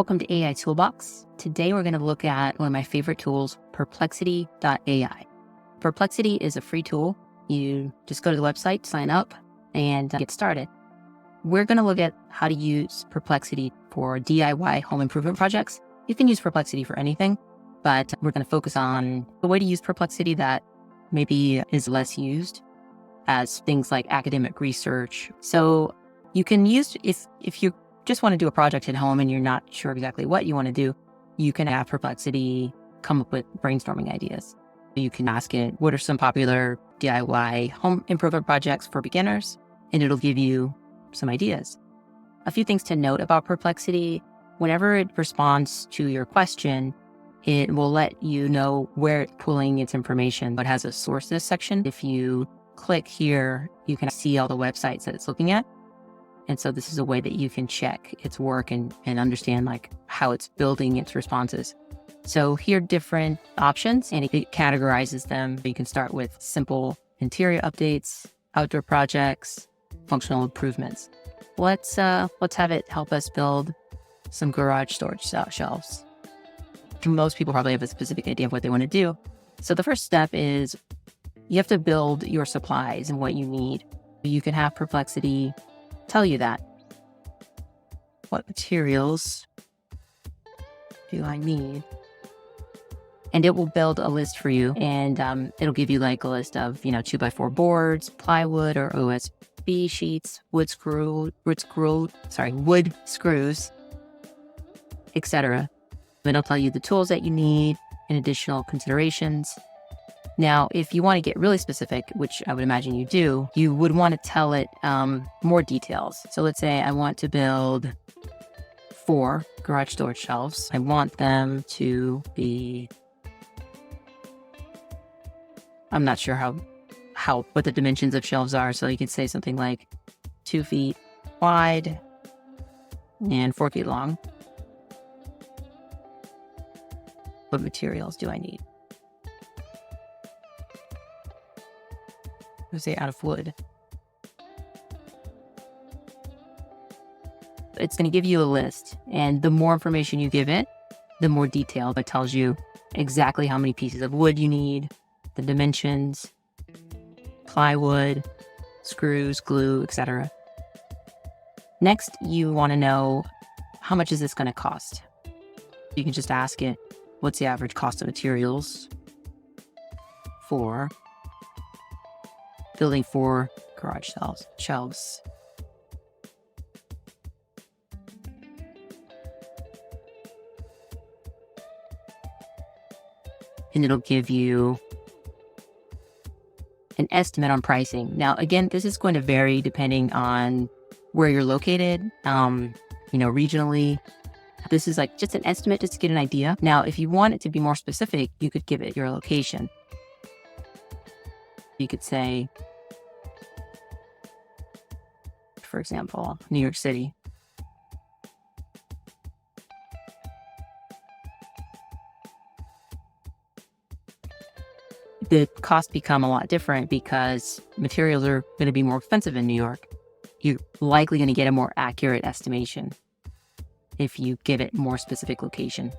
Welcome to AI Toolbox. Today we're going to look at one of my favorite tools, Perplexity AI. Perplexity is a free tool. You just go to the website, sign up, and get started. We're going to look at how to use Perplexity for DIY home improvement projects. You can use Perplexity for anything, but we're going to focus on the way to use Perplexity that maybe is less used as things like academic research. So you can use, if you just want to do a project at home and you're not sure exactly what you want to do, you can have Perplexity come up with brainstorming ideas. You can ask it, what are some popular DIY home improvement projects for beginners? And it'll give you some ideas. A few things to note about Perplexity: whenever it responds to your question, it will let you know where it's pulling its information. It has a sources section. If you click here, you can see all the websites that it's looking at. And so this is a way that you can check its work and understand like how it's building its responses. So here are different options, and it categorizes them. You can start with simple interior updates, outdoor projects, functional improvements. Let's have it help us build some garage storage shelves. Most people probably have a specific idea of what they want to do. So the first step is you have to build your supplies and what you need. You can have Perplexity tell you that. What materials do I need? And it will build a list for you, and it'll give you like a list of 2x4 boards, plywood or OSB sheets, wood screws, etc. It'll tell you the tools that you need and additional considerations. Now, if you want to get really specific, which I would imagine you do, you would want to tell it more details. So let's say I want to build 4 garage storage shelves. I want them to be, I'm not sure what the dimensions of shelves are. So you can say something like 2 feet wide and 4 feet long. What materials do I need? Let's say out of wood. It's going to give you a list, and the more information you give it, the more detailed it tells you exactly how many pieces of wood you need, the dimensions, plywood, screws, glue, etc. Next, you want to know, how much is this going to cost? You can just ask it, what's the average cost of materials for building 4 garage shelves? And it'll give you an estimate on pricing. Now, again, this is going to vary depending on where you're located, regionally. This is like just an estimate just to get an idea. Now, if you want it to be more specific, you could give it your location. You could say, for example, New York City. The costs become a lot different because materials are going to be more expensive in New York. You're likely going to get a more accurate estimation if you give it more specific location.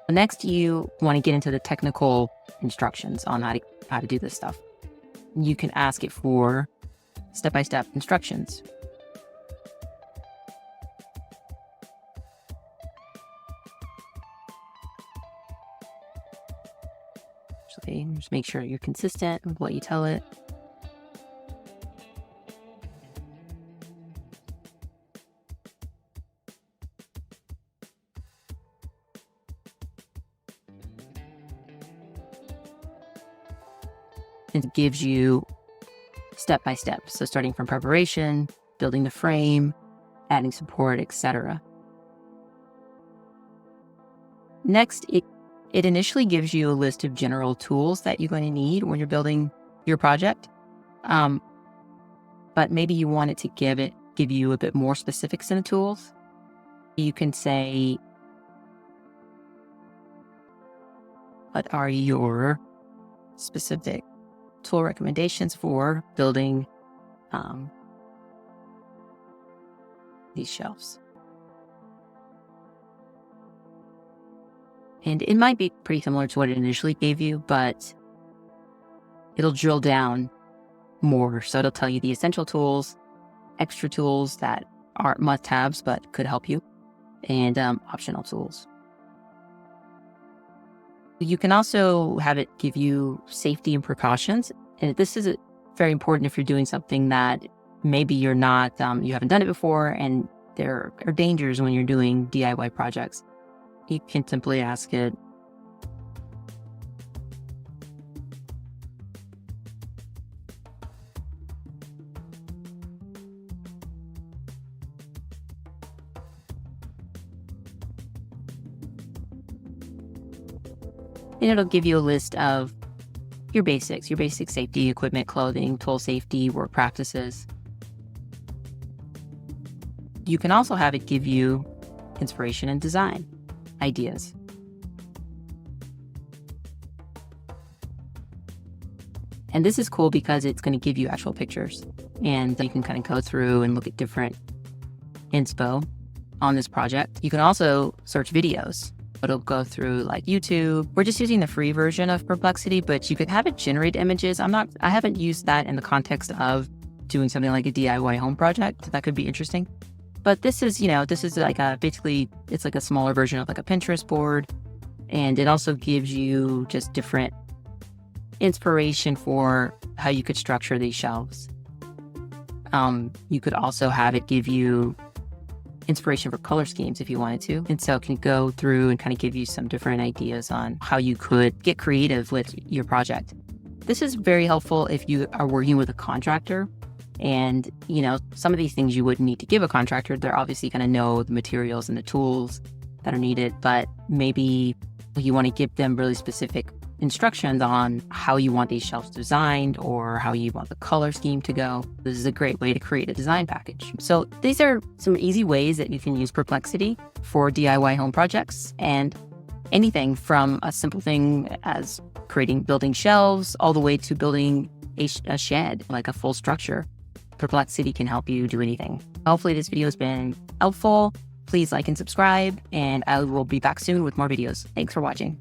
Next, you want to get into the technical instructions on how to do this stuff. You can ask it for step-by-step instructions. Just make sure you're consistent with what you tell it. It gives you step by step. So starting from preparation, building the frame, adding support, etc. Next, it initially gives you a list of general tools that you're going to need when you're building your project. But maybe you want it to give you a bit more specifics in the tools. You can say, what are your specific tool recommendations for building these shelves? And it might be pretty similar to what it initially gave you, but it'll drill down more. So it'll tell you the essential tools, extra tools that aren't must-haves but could help you, and optional tools. You can also have it give you safety and precautions. And this is very important if you're doing something that maybe you're not, you haven't done it before, and there are dangers when you're doing DIY projects. You can simply ask it, and it'll give you a list of your basics, your basic safety equipment, clothing, tool safety, work practices. You can also have it give you inspiration and design ideas. And this is cool because it's going to give you actual pictures, and you can kind of go through and look at different inspo on this project. You can also search videos. It'll go through like YouTube. We're just using the free version of Perplexity, but you could have it generate images. I haven't used that in the context of doing something like a DIY home project. That could be interesting. But this is like basically it's like a smaller version of like a Pinterest board. And it also gives you just different inspiration for how you could structure these shelves. You could also have it give you inspiration for color schemes if you wanted to. And so it can go through and kind of give you some different ideas on how you could get creative with your project. This is very helpful if you are working with a contractor. And, some of these things you wouldn't need to give a contractor. They're obviously going to know the materials and the tools that are needed, but maybe you want to give them really specific instructions on how you want these shelves designed or how you want the color scheme to go. This is a great way to create a design package. So these are some easy ways that you can use Perplexity for DIY home projects, and anything from a simple thing as building shelves all the way to building a shed, like a full structure. Perplexity can help you do anything. Hopefully this video has been helpful. Please like and subscribe, and I will be back soon with more videos. Thanks for watching.